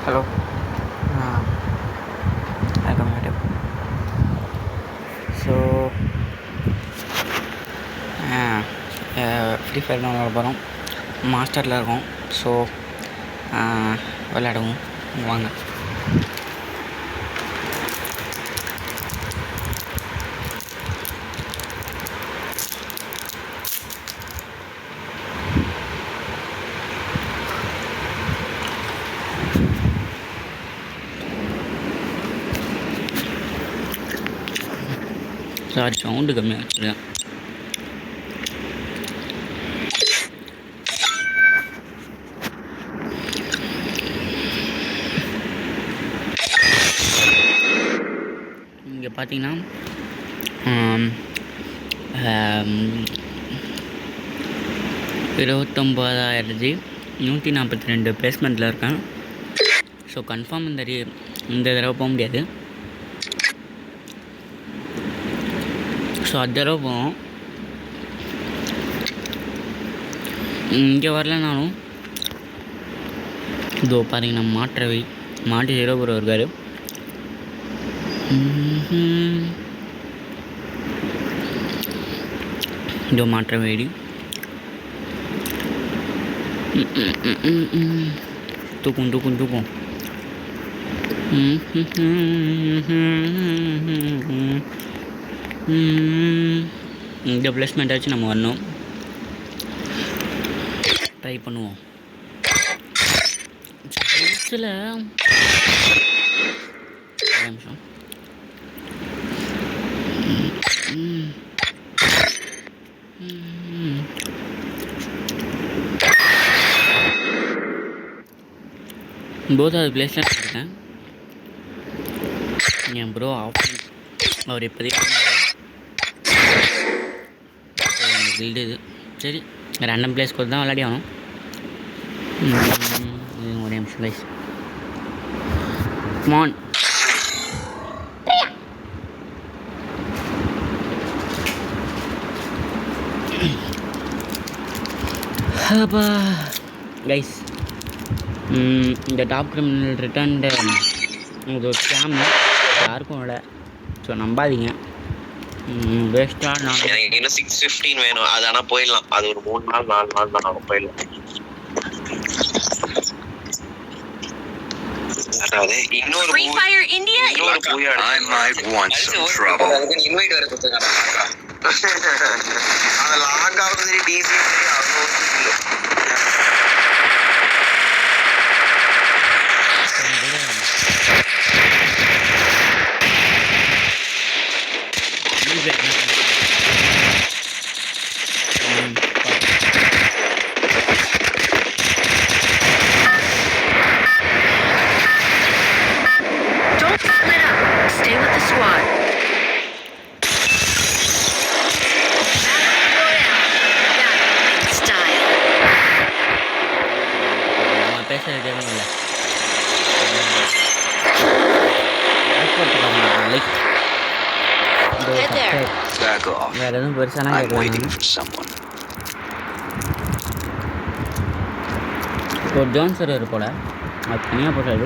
Hello வணக்கம் madam. So free fire தான் விளாட போகிறோம். மாஸ்டரில் இருக்கோம். ஸோ விளையாடுவோம் வாங்க. சாரி, சவுண்டு கம்மியாக வச்சுருக்கேன். இங்கே பார்த்தீங்கன்னா 29,142 பிளேஸ்மெண்ட்டில் இருக்கேன். ஸோ கன்ஃபார்ம் இந்த தடவை போக முடியாது. ஸோ அது தடவை போவோம். இங்கே வரலனாலும் இதோ பாருங்க, நம்ம மாட்டு 0 இருக்கார். இதோ மாற்ற வேடி தூக்கும். இந்த பிளேஸ்மெண்ட் ஆச்சு நம்ம வரணும். ட்ரை பண்ணுவோம். சில நிமிஷம் போதாவது பிளேஸில் இருக்கேன். என் ப்ரோ அவர் இப்போதைக்கு பில்டு இது. சரி, ரேண்டம் பிளேஸ்க்கு தான் விளையாடி ஆகணும். ஒரே நிமிஷம் கைஸ். மான் கைஸ், இந்த டாப் கிரிமினல் ரிட்டர்ன்டு இது ஒரு ஸ்கேம், யாருக்கும் இல்லை. ஸோ நம்பாதீங்க, வேஸ்ட்டாக. நான் இன்னும் 6:15 வேணும். அது ஆனால் போயிடலாம். அது ஒரு 3 நாள் 4 நாள் தான் நாங்கள் போயிடலாம். அதாவது இன்னொரு Free Fire India. I might want some trouble. Invite வர கொடுத்துருக்காங்க. அது லாக் ஆகுது. DC Don't split up. Stay with the squad. Style. பேசுறது இல்லை. Head there. Back off. வேறு எதுவும் பெருசாலாம் I'm waiting கேட்கலாம். for someone. ஒரு ஜோன் சர்வர் போல் அது தனியாக போட்டாரு.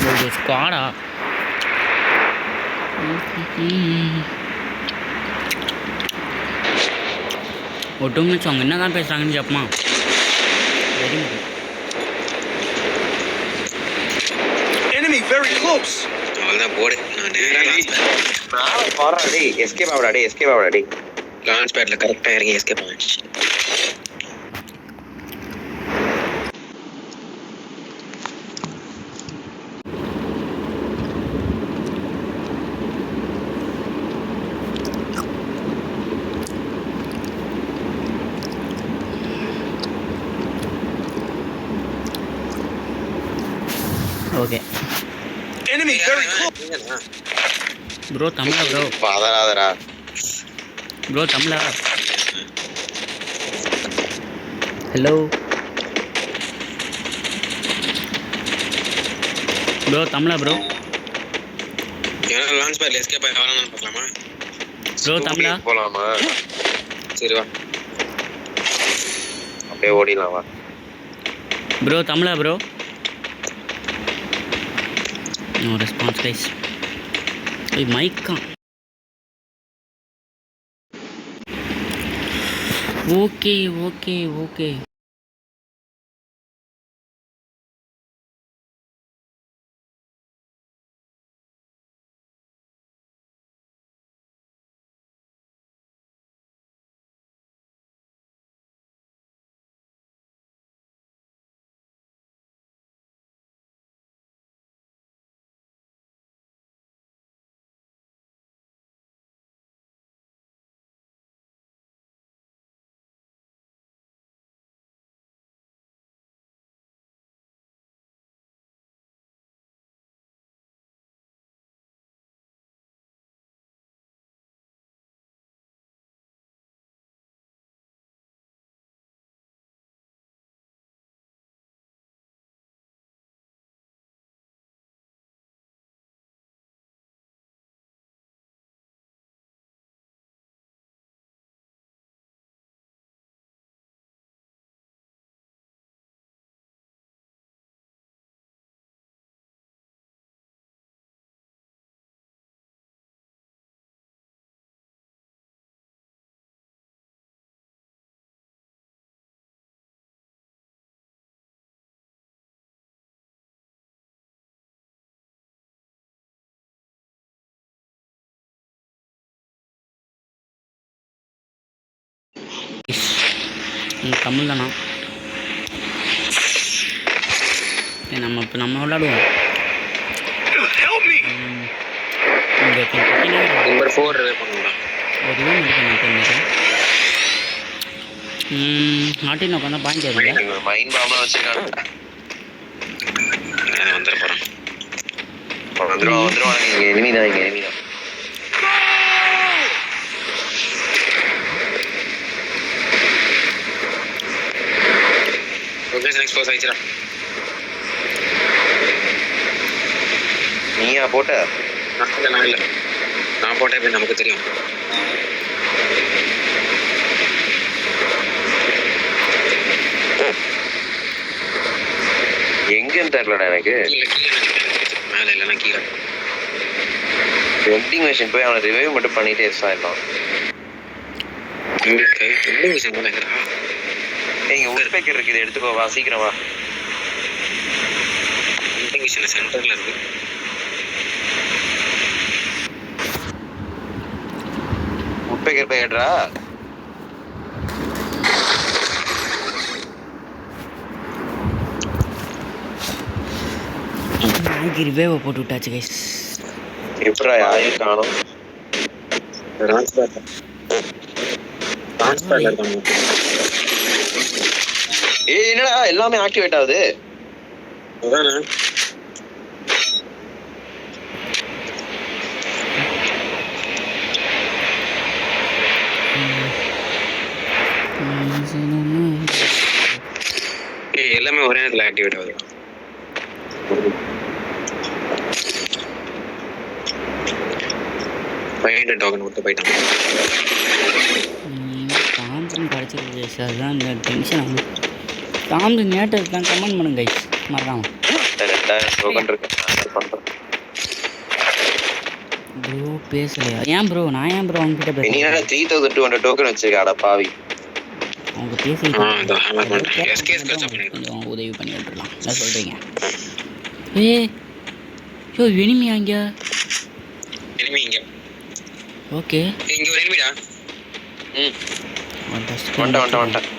ஒரு ஸ்குவாடா ஒரு 2 மினிட்ஸ் அவங்க என்ன தான் பேசுகிறாங்கன்னு கேட்போமா? Enemy very close. அவ்வளோதான் போடு. நான் போகிறேன். டே எஸ்கேப் ஆகுடா. லான்ச் பேட்டில் கரெக்டாக இறங்கி எஸ்கேப் ஆகிடுச்சு. Okay Enemy very close. Bro தமிழா பதறாதடா. ப்ரோ தமிழா. ஹலோ ப்ரோ தமிழா ப்ரோ. லான்ச் பேட்டில் எஸ்கேப் ஆகி வரணும்னு பார்க்கலாமா? ப்ரோ தமிழா போகலாமா? சரி வா, அப்படியே ஓடிடலாம் வா. ப்ரோ தமிழா ப்ரோ? No response guys. மைக்கா ஓகே ஓகே ஓகே. தமிழ் தானா? நம்ம இப்போ நம்ம விளாடுவோம். இங்கே நம்பர் 4 ரிவே பண்ணலாம். ஒரு ரூம் எடுக்க மாட்டேன். நாட்டின் உட்காந்தா பாயிண்ட் ஏறுங்க. மைண்ட் பாம்லாம் வச்சுருக்காங்க. நான் வந்துட போகிறேன். வந்துடுவான். இங்கே எனிமி தான். நீயா போட்ட? நான் இல்லை, நான் போட்டேன். நமக்கு தெரியும். எங்கன்னு தெரியலடா எனக்கு. மேலே இல்லைன்னா கீழே வெண்டிங் மிஷின் போய் அவனை ரிவைவ் மட்டும் பண்ணிட்டே இருப்பான். வெண்டிங் மிஷின் நினைக்கிறா. இங்கே உட்பேக்கர் இருக்குது, இதை எடுத்துக்கோ வா, சீக்கிரம் வா. வெண்டிங் மிஷின் சென்டரில் இருக்கு. உட்பேக்கர் போயிடுறா. ரிவேவை போட்டு விட்டாச்சு கைஸ். எப்படா யாரையும் காணோம். என்னடா எல்லாமே ஆக்டிவேட் ஆகுது. எல்லாமே ஒரே நேரத்தில் ஆக்டிவேட் ஆகுது. டோக்கன் கொடுத்து போயிட்டான். தாம்சன் கிடச்சிருக்கு கைஸ். அதுதான் இந்த டென்ஷன் ஆகும். தாம்சன் நேட்டர் தான் கமெண்ட் பண்ணுங்க கைஸ், மறக்காம. 2000 டோக்கன் இருக்கு, நான் பண்றேன். ப்ரோ பேசலையா? ஏன் ப்ரோ? நான் ஏன் ப்ரோ அவங்ககிட்ட பேச? நீ என்ன 3200 டோக்கன் வச்சிருக்காடா பாவி. அவங்க பேசி உதவி பண்ணி விட்டுடலாம். என்ன சொல்கிறீங்க? யோ எனிமியா இங்கே? எனிமி இங்கே. ஓகே, இங்கே ஒரு எனிமிடா. வந்துட்டேன்.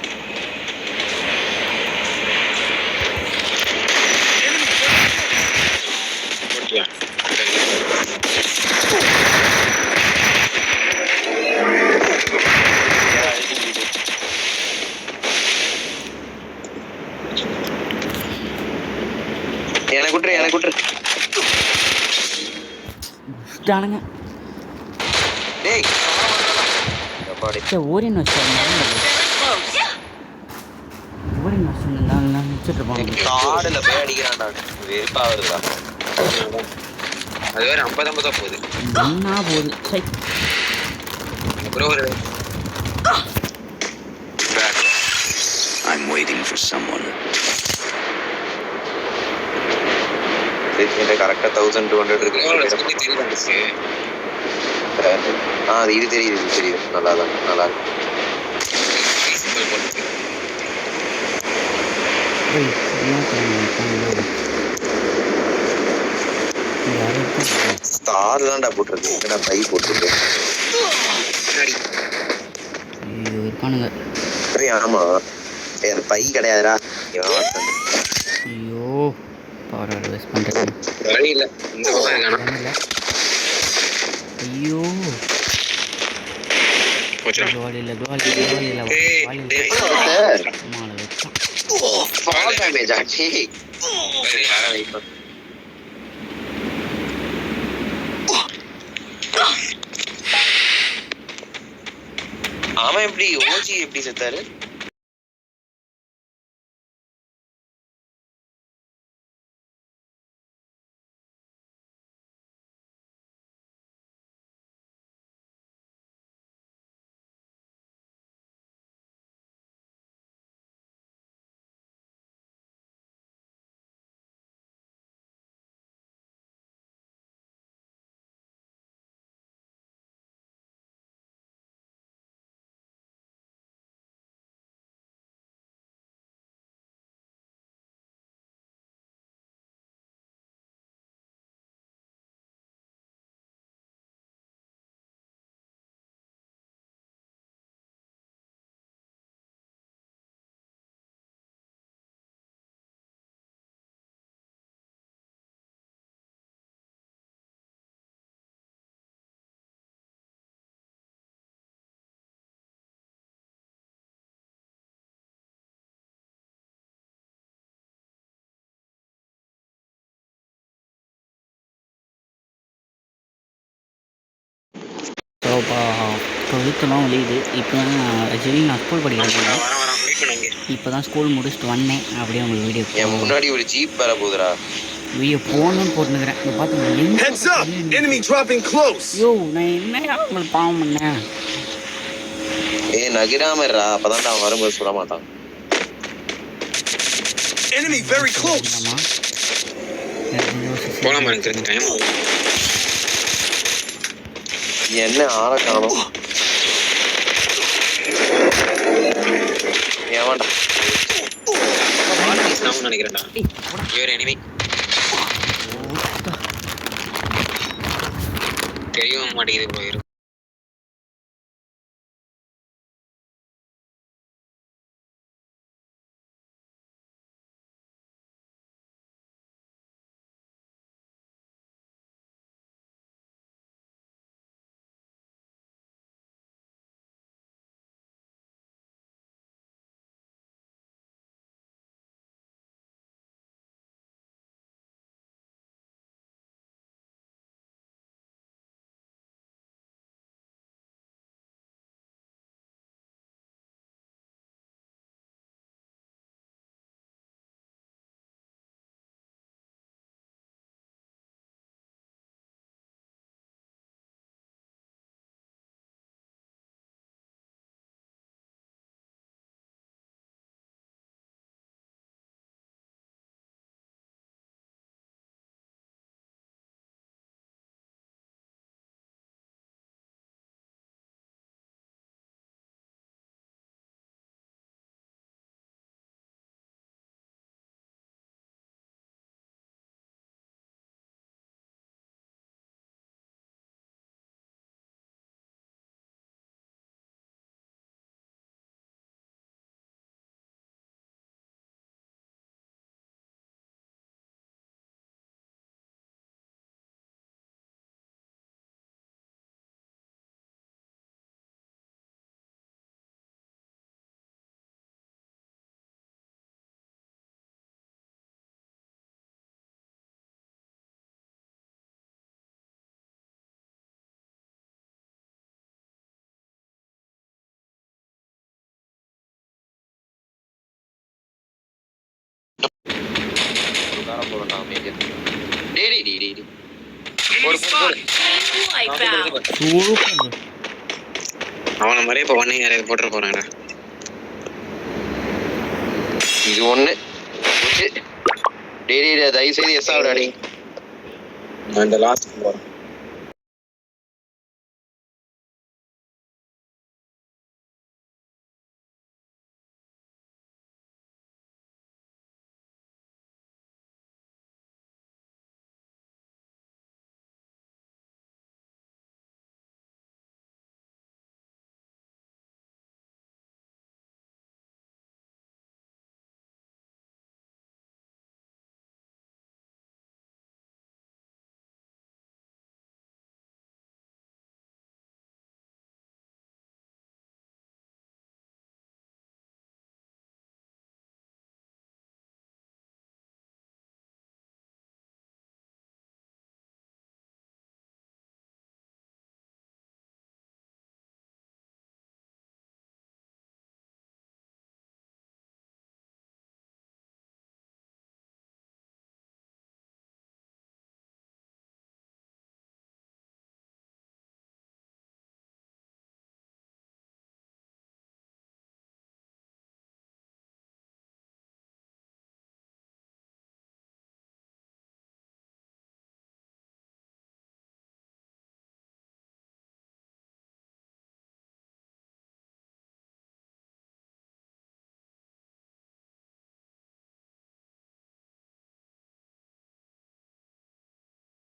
எனக்கு விட்டுரு. ஜானுங்க டேய் ஓரியன் ஓரியன் நான் முடிச்சுட்டு இருப்போம். காடில் போய் அடிக்கிறான்டா, வெறுப்பா வருதா. அது வேற 50 போகுது. என்ன போகுது? சரி அப்புறம் ஒரு I'm waiting for someone. என்கிட்ட கரெக்டா 1200 இருக்கு. இது தெரியுது நல்லா இருக்கு. ஸ்டார் தான்டா போட்டுருக்கு. என்னடா பை போட்டுருக்கு. ஐயோ இருப்பானுங்க. ஆமா அது பை கிடையாதுடா. ஐயோ பவர் வேஸ்ட் பண்ணுறேன். வழி இல்லை இந்த பக்கம் இருக்கானா. ஐயோ கோலியில் டேமேஜ் ஆச்சு. அவன் எப்படி ஓஜி எப்படி செத்தாரு? டுவெல்த்துலாம் வெளியுது. இப்போ தான் ஆக்சுவலி நான் ஸ்கூல் படிக்கிறேன். இப்போ தான் ஸ்கூல் முடிச்சுட்டு வந்தேன். அப்படியே உங்களுக்கு வீடியோ முன்னாடி ஒரு ஜீப் வர போகுதுடா. வீடியோ போகணுன்னு போட்டுனுக்கிறேன். இப்போ பார்த்து யோ நான் என்ன உங்களுக்கு பாவம் பண்ணேன். நகிராமரா அப்பதான் அவன் வரும்போது சுட மாட்டான். என்ன ஆள காணோம். ஏவாண்டா நினைக்கிறேன்டா. எனிமி தெரியவும் மாட்டேங்குது போயிரு. அவனை மாதிரியே இப்போ ஒன்னே யாரையாவது போட்டுற போறாங்கடா. இது ஒண்ணு டேய் தயவு செய்து எஸ் ஆகுடாடி. நான் இந்த லாஸ்ட் போறேன்.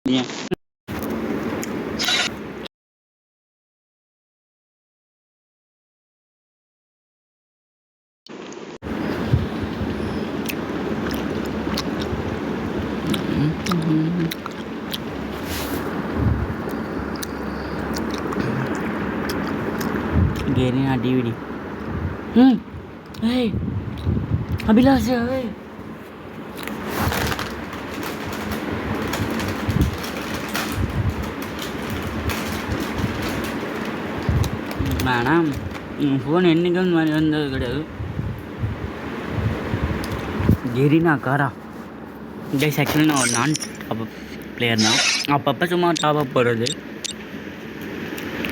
ஏன் गेरीना डीवीडी ए अभिलाष ए மேடம் ஃபோன் என்றைக்கும் இந்த மாதிரி வந்தது கிடையாது. கெரினா காரா கைஸ், ஆக்சுவலி நான் ஒரு நான் டாப்அப் பிளேயர் தான். அப்பப்போ சும்மா டாப்அப் போடுறது,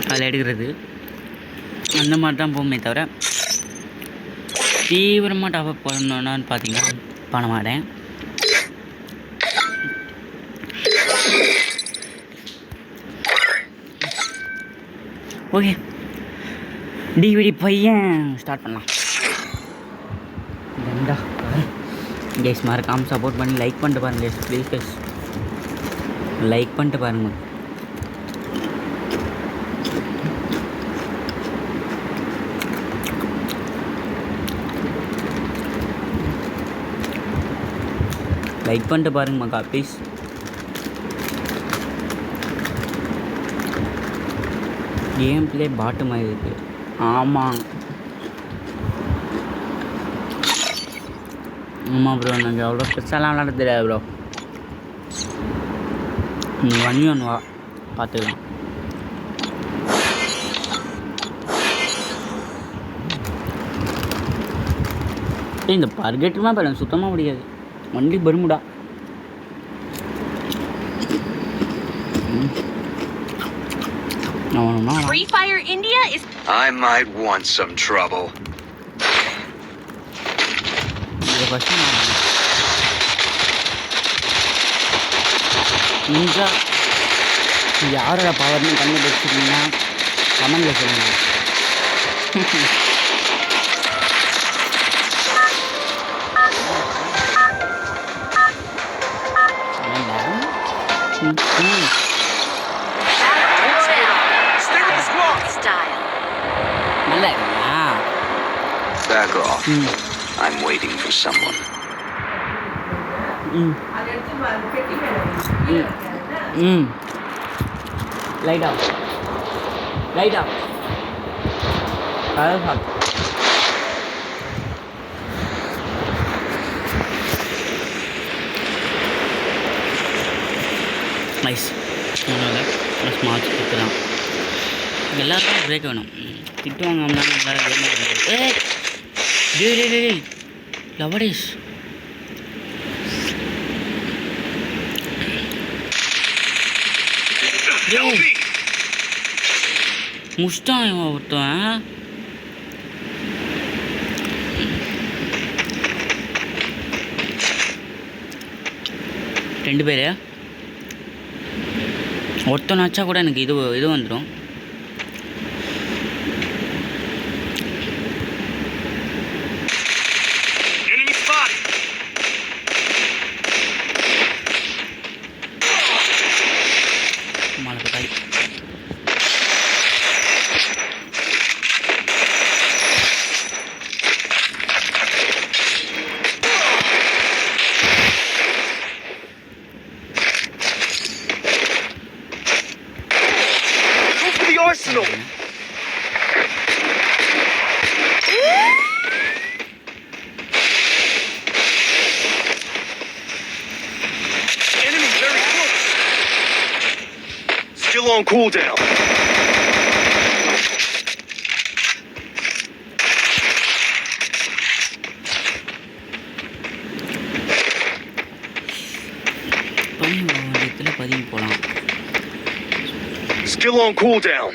அதில் எடுக்கிறது, அந்த மாதிரி தான் போகுமே தவிர தீவிரமாக டாப்அப் போடணுன்னு பார்த்தீங்கன்னா பண்ண மாட்டேன். ஓகே, டிவிடி பையன் ஸ்டார்ட் பண்ணலாம். ரெண்டா கேஸ் மறக்காம சப்போர்ட் பண்ணி லைக் பண்ணிட்டு பாருங்க கேஸ், ப்ளீஸ் கேஸ் லைக் பண்ணிட்டு பாருங்க. லைக் பண்ணிட்டு பாருங்க மக்கா ப்ளீஸ். கேம் பிளே பாட்டு மாதிரி இருக்குது. ஆமாம் ஆமாம் ப்ரோ, எனக்கு அவ்வளோ பெருசாலாம் விளாட தெரியாது ப்ரோ. நீ 1v1 வா பார்த்துக்கலாம். இந்த பர்கெட்டுமா பாருங்க சுத்தமாக முடியாது. வண்டி பருமுடா. Free Fire India is. I might want some trouble. நீங்கள் யாரோட பவர்னு கண்டுபிடிச்சிட்டிங்கன்னா கமெண்டில் சொல்லுங்கள். Style. நல்லா Back off. I'm waiting for someone. Light off nice. Smart கொடுத்துலாம். எல்லாருக்கும் பிரேக் வேணும். திட்டு வாங்காமல் எல்லாரும் லவடேஷ் முஷ்டான் இவன் ஒருத்தன். ரெண்டு பேர் ஒருத்தனை வச்சா கூட எனக்கு இது வந்துடும். Arsenal. Enemy very close. Still on cooldown. Still on cooldown.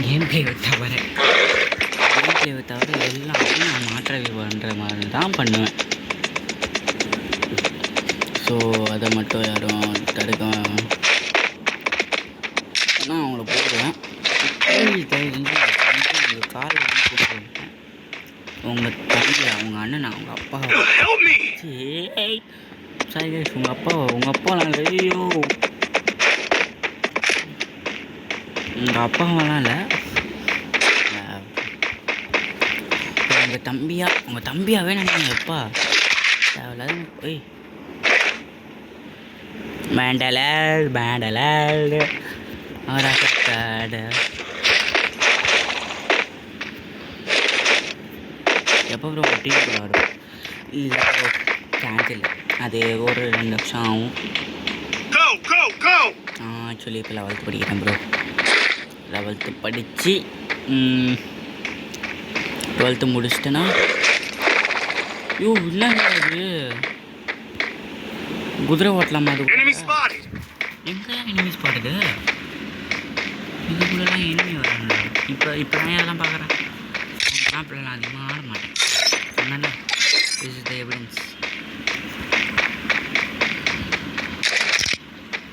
Game பிளேவை தவிர எல்லாமே நான் மாற்றவே பண்ணுற மாதிரி தான் பண்ணுவேன். ஸோ அதை மட்டும் யாரும் தடுக்க நான் அவங்கள போடுவேன். உங்கள் காலில் போட்டுருவேன். உங்கள் தம்பி, அவங்க அண்ணன், அவங்க அப்பா, சாரி உங்கள் அப்பாலாம் ஐயோ உங்கள் அப்பாவெல்லாம் இல்லை, உங்கள் தம்பியாவே நினைக்கிறேன். எப்பா தேவையில்லாத போய் பேண்டலர் எப்போ ப்ரோ டீம் விளாடும்? இல்லை ப்ரோ சான்ஸ் இல்லை, அது ஒரு 2 லட்சம் ஆகும். ஆக்சுவலி இப்போ 11th படிக்கிறேன் ப்ரோ. 11th படித்து 12th முடிச்சிட்டேன்னா இல்லைங்க அது குதிரை ஓட்டலாமா? அது எங்கே எனிமி ஸ்பாட்டுது? இதுக்குள்ளெல்லாம் எனிமி வராங்க. இப்போ நான் அதெல்லாம் பார்க்குறேன். அப்படிலாம் அதிகமாக ஆட மாட்டேன். அதனால திஸ் இஸ் த எவிடன்ஸ்.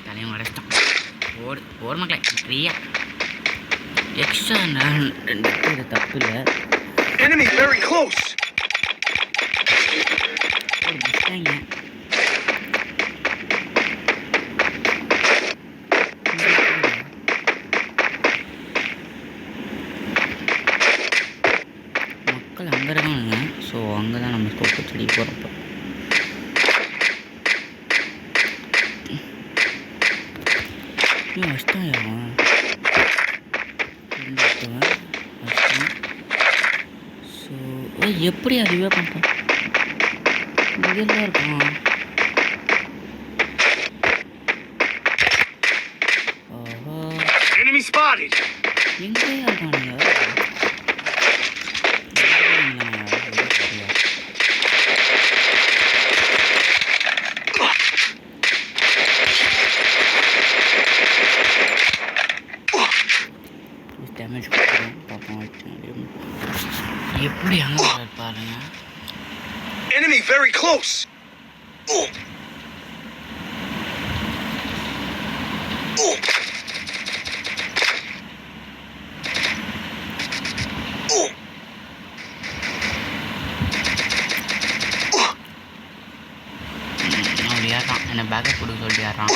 தலையும் உடச்சிட்டான். ஓடு மக்களே ஃப்ரீயா எக்ஸ்ட்ரா 2 பேர் தப்பு இல்லை. மிஸ்டாங்க மக்கள் அங்கே இருக்காங்க. ஸோ அங்கே தான் நம்ம ஸ்கோப் செடி போகிறப்போ கஷ்டம். ஸோ எப்படி அறிவே பண்ணுறேன் இதெல்லாம் இருக்கும். எங்கேயா இருக்கானுங்க? டேமேஜ் பார்ப்போம் எப்படி அங்கே பாருங்க. Enemy very close. அவர் ஏறான், என்னை பேக்கப் கொடுக்க சொல்லிட்டு ஏறான்.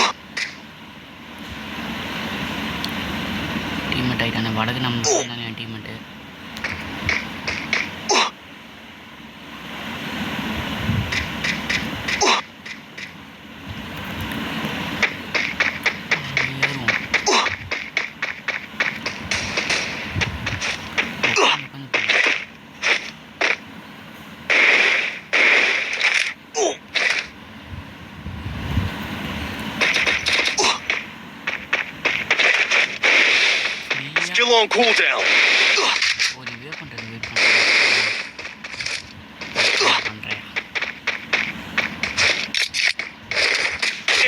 டீம்மேட் ஆகிட்டானே வடக்கு நம்ம தானே teammate. Still on cooldown.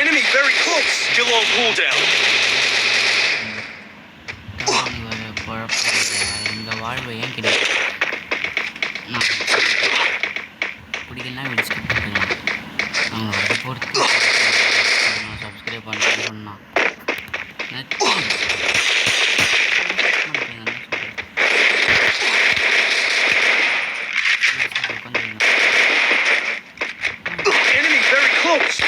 Enemy very close. Still on cooldown. ஏன் கிடையாது நான் பிடிக்கலாம் வீடியோ ஸ்கிப் பண்ணிக்கலாம் அவங்க அதை பொறுத்து நான் சப்ஸ்கிரைப் பண்ணுறேன்னு சொன்னான் Enemy very close.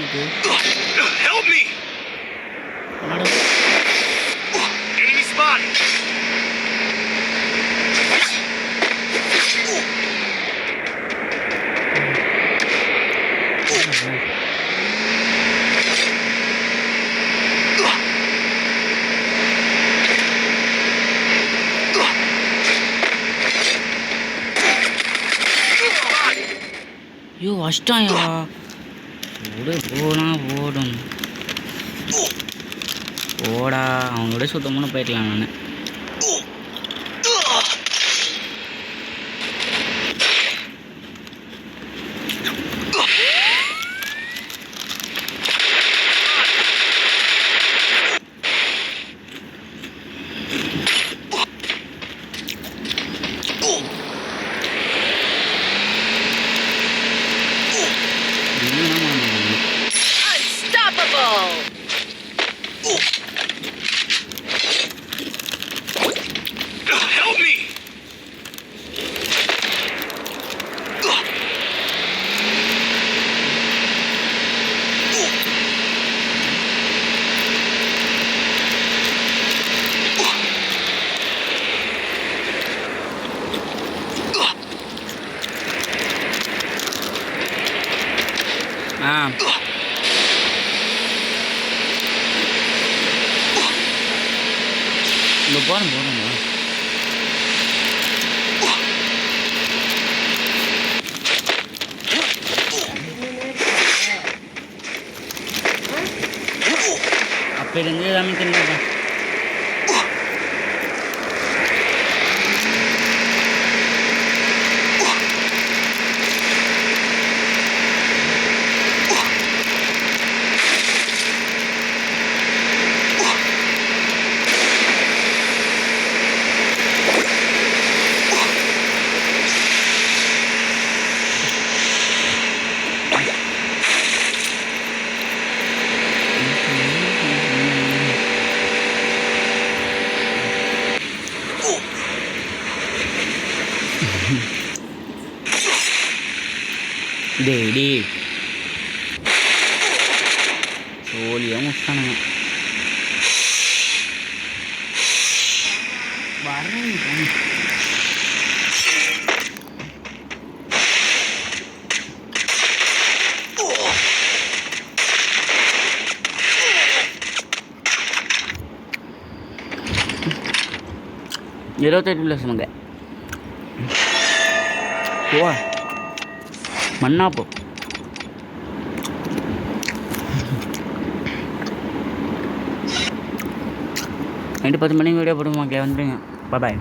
Help me. Enemy spotted. ஐயோ வச்சிட்டாயா விடு போனா போடும் போடா அவங்களோட சுத்தமான போயிடலாம் நான் Unstoppable! Help me. இந்த போகிறேன் அப்போ இருந்து எல்லாமே தெரிஞ்சுதான் டேய் சோழியாக முடிச்சானுங்க வரேன் $28 போ மண்ணா போ நைட்டு 10 மணிக்கு வீடியோ போடுவோம் வந்துடுங்க பாய்